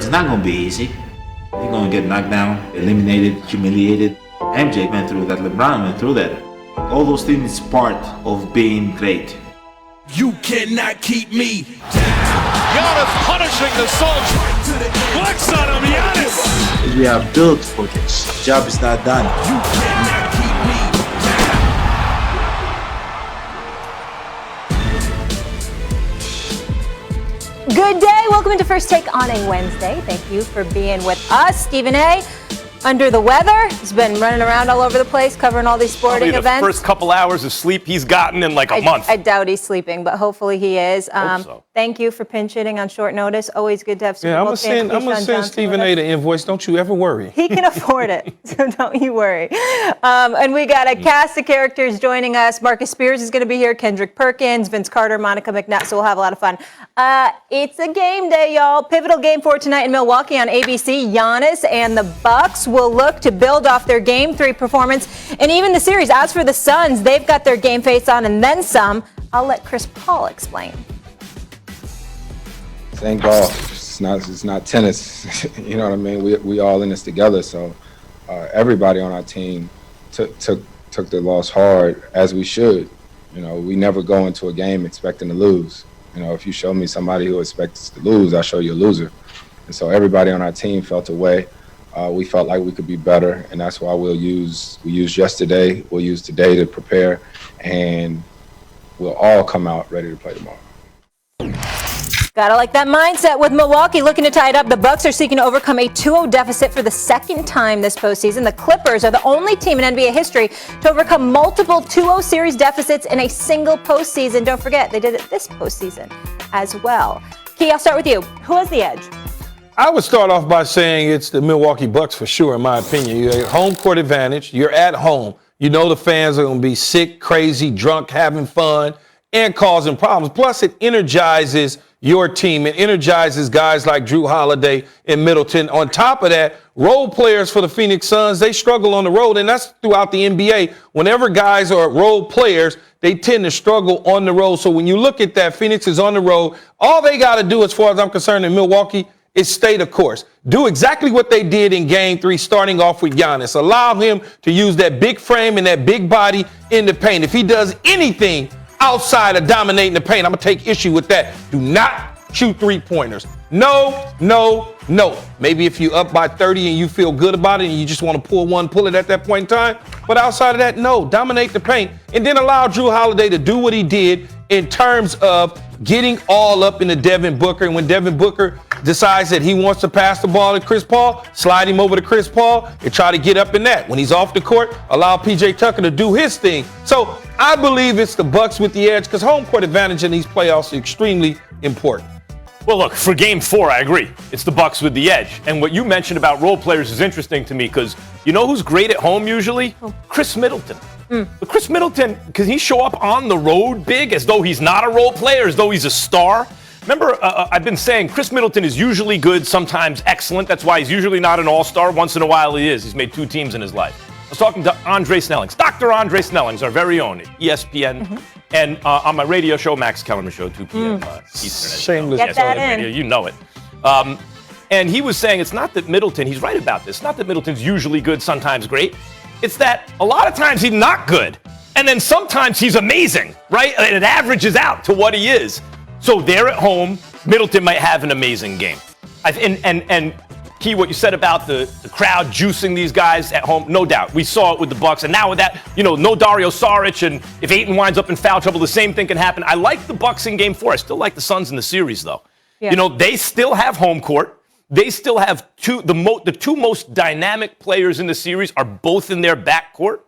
it's not going to be easy. You're going to get knocked down, eliminated, humiliated. MJ went through that, LeBron went through that. All those things is part of being great. You cannot keep me down. Giannis punishing the Suns. Flex on him, Giannis. We are built for this. The job is not done. You cannot keep me down. Good day. Welcome into First Take on a Wednesday. Thank you for being with us. Stephen A. under the weather. He's been running around all over the place covering all these sporting events. The first couple hours of sleep he's gotten in like a month. I doubt he's sleeping, but hopefully he is. Hope so. Thank you for pinch hitting on short notice. Always good to have Super Bowl champ I'm going to send Stephen A. the invoice. Don't you ever worry. He can afford it, so don't you worry. And we got a cast of characters joining us. Marcus Spears is going to be here, Kendrick Perkins, Vince Carter, Monica McNutt, so we'll have a lot of fun. It's a game day, y'all. Pivotal game for tonight in Milwaukee on ABC. Giannis and the Bucks will look to build off their Game 3 performance and even the series. As for the Suns, they've got their game face on and then some. I'll let Chris Paul explain. It ain't golf. It's not tennis. You know what I mean? We all in this together. So everybody on our team took the loss hard, as we should. You know, we never go into a game expecting to lose. You know, if you show me somebody who expects to lose, I'll show you a loser. And so everybody on our team felt a way. We felt like we could be better, and that's why we used yesterday, we'll use today to prepare, and we'll all come out ready to play tomorrow. Gotta like that mindset with Milwaukee looking to tie it up. The Bucks are seeking to overcome a 2-0 deficit for the second time this postseason. The Clippers are the only team in NBA history to overcome multiple 2-0 series deficits in a single postseason. Don't forget, they did it this postseason as well. Key, I'll start with you. Who has the edge? I would start off by saying it's the Milwaukee Bucks for sure, in my opinion. You have home court advantage. You're at home. You know the fans are going to be sick, crazy, drunk, having fun, and causing problems. Plus, it energizes your team. It energizes guys like Drew Holiday and Middleton. On top of that, role players for the Phoenix Suns, they struggle on the road, and that's throughout the NBA. Whenever guys are role players, they tend to struggle on the road. So when you look at that, Phoenix is on the road. All they got to do, as far as I'm concerned, in Milwaukee, is stay the course. Do exactly what they did in Game 3, starting off with Giannis. Allow him to use that big frame and that big body in the paint. If he does anything outside of dominating the paint, I'm going to take issue with that. Do not shoot three-pointers. No, no, no. Maybe if you're up by 30 and you feel good about it and you just want to pull it at that point in time. But outside of that, no. Dominate the paint. And then allow Drew Holiday to do what he did in terms of getting all up into Devin Booker. And when Devin Booker decides that he wants to pass the ball to Chris Paul, slide him over to Chris Paul and try to get up in that. When he's off the court, allow P.J. Tucker to do his thing. So I believe it's the Bucks with the edge because home court advantage in these playoffs is extremely important. Well, look, for Game 4, I agree. It's the Bucks with the edge. And what you mentioned about role players is interesting to me because you know who's great at home usually? Chris Middleton. But Chris Middleton, can he show up on the road big as though he's not a role player, as though he's a star? Remember, I've been saying Chris Middleton is usually good, sometimes excellent. That's why he's usually not an all-star. Once in a while he is. He's made 2 teams in his life. I was talking to Andre Snellings, Dr. Andre Snellings, our very own at ESPN, and on my radio show, Max Kellerman Show, 2 p.m. Eastern. Shameless. Get that in. Radio, you know it. And he was saying it's not that Middleton, he's right about this, not that Middleton's usually good, sometimes great. It's that a lot of times he's not good. And then sometimes he's amazing, right? And it averages out to what he is. So there at home, Middleton might have an amazing game. And Key, what you said about the crowd juicing these guys at home, no doubt. We saw it with the Bucks. And now with that, no Dario Saric. And if Ayton winds up in foul trouble, the same thing can happen. I like the Bucks in Game 4. I still like the Suns in the series, though. Yeah. They still have home court. They still have the 2 most dynamic players in the series are both in their backcourt.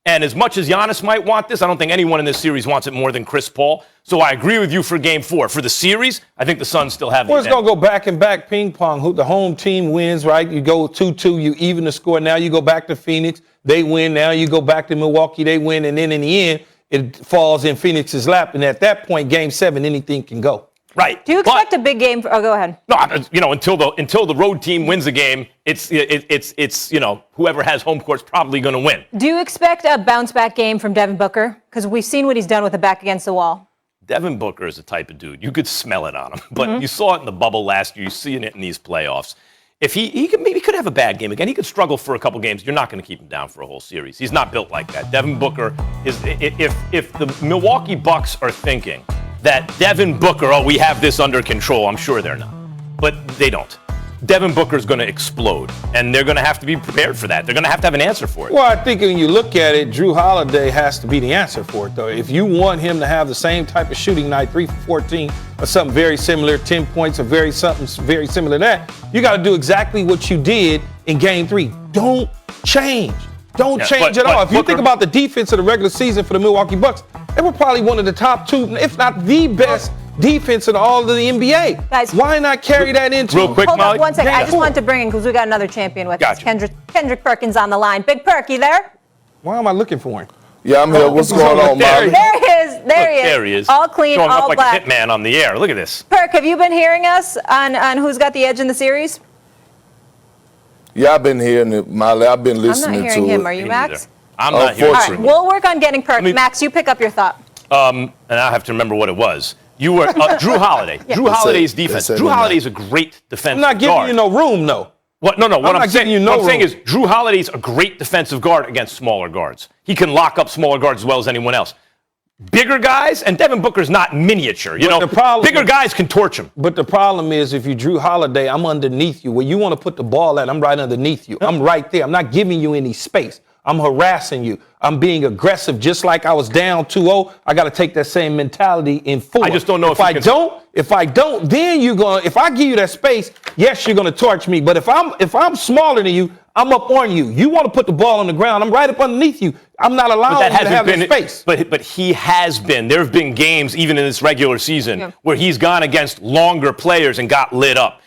And as much as Giannis might want this, I don't think anyone in this series wants it more than Chris Paul. So I agree with you for Game 4. For the series, I think the Suns still have the advantage. Well, it's going to go back and back ping pong. The home team wins, right? You go 2-2, you even the score. Now you go back to Phoenix, they win. Now you go back to Milwaukee, they win. And then in the end, it falls in Phoenix's lap. And at that point, Game 7, anything can go. Right. Do you expect a big game? Oh, go ahead. No, until the road team wins a game, it's whoever has home court's probably going to win. Do you expect a bounce back game from Devin Booker? Because we've seen what he's done with the back against the wall. Devin Booker is the type of dude, you could smell it on him, but you saw it in the bubble last year, you're seeing it in these playoffs. If he could have a bad game again, he could struggle for a couple games. You're not going to keep him down for a whole series. He's not built like that. Devin Booker is. If the Milwaukee Bucks are thinking that Devin Booker, we have this under control, I'm sure they're not, but they don't. Devin Booker is going to explode, and they're going to have to be prepared for that. They're going to have an answer for it. Well, I think when you look at it, Drew Holiday has to be the answer for it, though. If you want him to have the same type of shooting night, 3 for 14, or something very similar, 10 points, or something very similar to that, you got to do exactly what you did in Game 3. Don't change. Don't change at all. If you think about the defense of the regular season for the Milwaukee Bucks, they were probably one of the top 2, if not the best defense in all of the NBA. Guys, why not carry that into real quick, hold Molly? on one second. I just wanted to bring in, because we got another champion with us. Kendrick Perkins on the line. Big Perk, you there? Why am I looking for him? Yeah, I'm here. What's going on, Molly? There he is. All clean, showing all up like black. a hitman on the air. Look at this. Perk, have you been hearing us on who's got the edge in the series? Yeah, I've been hearing it, Molly. I've been listening to it. I'm not hearing him. Are you, Max? I'm not hearing All right, we'll work on getting Perk. Max, you pick up your thought. And I have to remember what it was. You were Drew Holiday. Yeah. Drew Holiday's defense. Drew Holiday is a great defensive guard. I'm not giving you no room, though. What? No. What I'm saying room. is Drew Holiday's a great defensive guard against smaller guards. He can lock up smaller guards as well as anyone else. Bigger guys, and Devin Booker's not miniature. Bigger guys can torch him. But the problem is, if you Drew Holiday, I'm underneath you. Where you want to put the ball at, I'm right underneath you. I'm right there. I'm not giving you any space. I'm harassing you. I'm being aggressive, just like I was down 2-0. I got to take that same mentality in 4. I just don't know if I don't, then you're going. If I give you that space, yes, you're going to torch me. But if I'm smaller than you, I'm up on you. You want to put the ball on the ground, I'm right up underneath you. I'm not allowing you to have that space. But he has been. There have been games, even in this regular season, where he's gone against longer players and got lit up.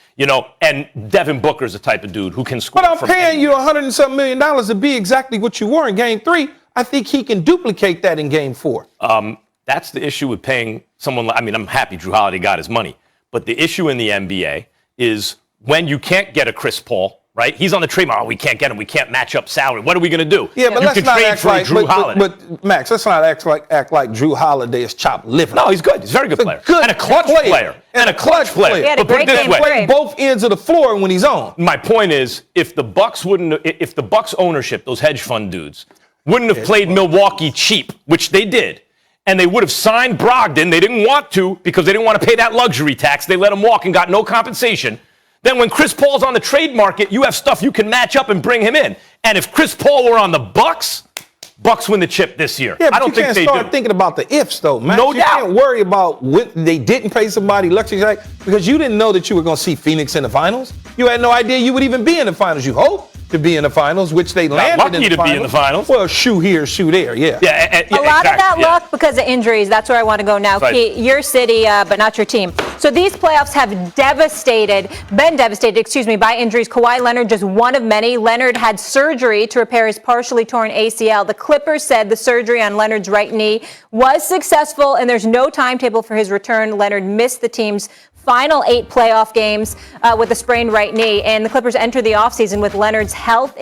And Devin Booker's the type of dude who can score. But I'm paying you $100 and something million to be exactly what you were in Game 3. I think he can duplicate that in Game 4. That's the issue with paying someone. I'm happy Drew Holiday got his money. But the issue in the NBA is when you can't get a Chris Paul, right? He's on the trade market. We can't get him. We can't match up salary. What are we going to do? Yeah, but let's not act like Drew Holiday. But Max, let's not act like Drew Holiday is chopped liver. No, he's good. He's a very good player. And a clutch player. And a clutch player. He had a great game. Play both ends of the floor when he's on. My point is, if the Bucks ownership, those hedge fund dudes, wouldn't have played Milwaukee cheap, which they did, and they would have signed Brogdon, they didn't want to because they didn't want to pay that luxury tax. They let him walk and got no compensation. Then when Chris Paul's on the trade market, you have stuff you can match up and bring him in. And if Chris Paul were on the Bucks win the chip this year. Yeah, but I don't think they do. You can't start thinking about the ifs, though, man. No doubt. You can't worry about when they didn't pay somebody luxury tax because you didn't know that you were going to see Phoenix in the finals. You had no idea you would even be in the finals. You hoped to be in the finals, which they landed in the finals. Lucky to be in the finals. Well, shoe here, shoe there, yeah. A lot of that luck because of injuries. That's where I want to go now. Right. Key, your city, but not your team. So these playoffs have been devastated, by injuries. Kawhi Leonard, just one of many. Leonard had surgery to repair his partially torn ACL. The Clippers said the surgery on Leonard's right knee was successful, and there's no timetable for his return. Leonard missed the team's final 8 playoff games with a sprained right knee, and the Clippers enter the offseason with Leonard's health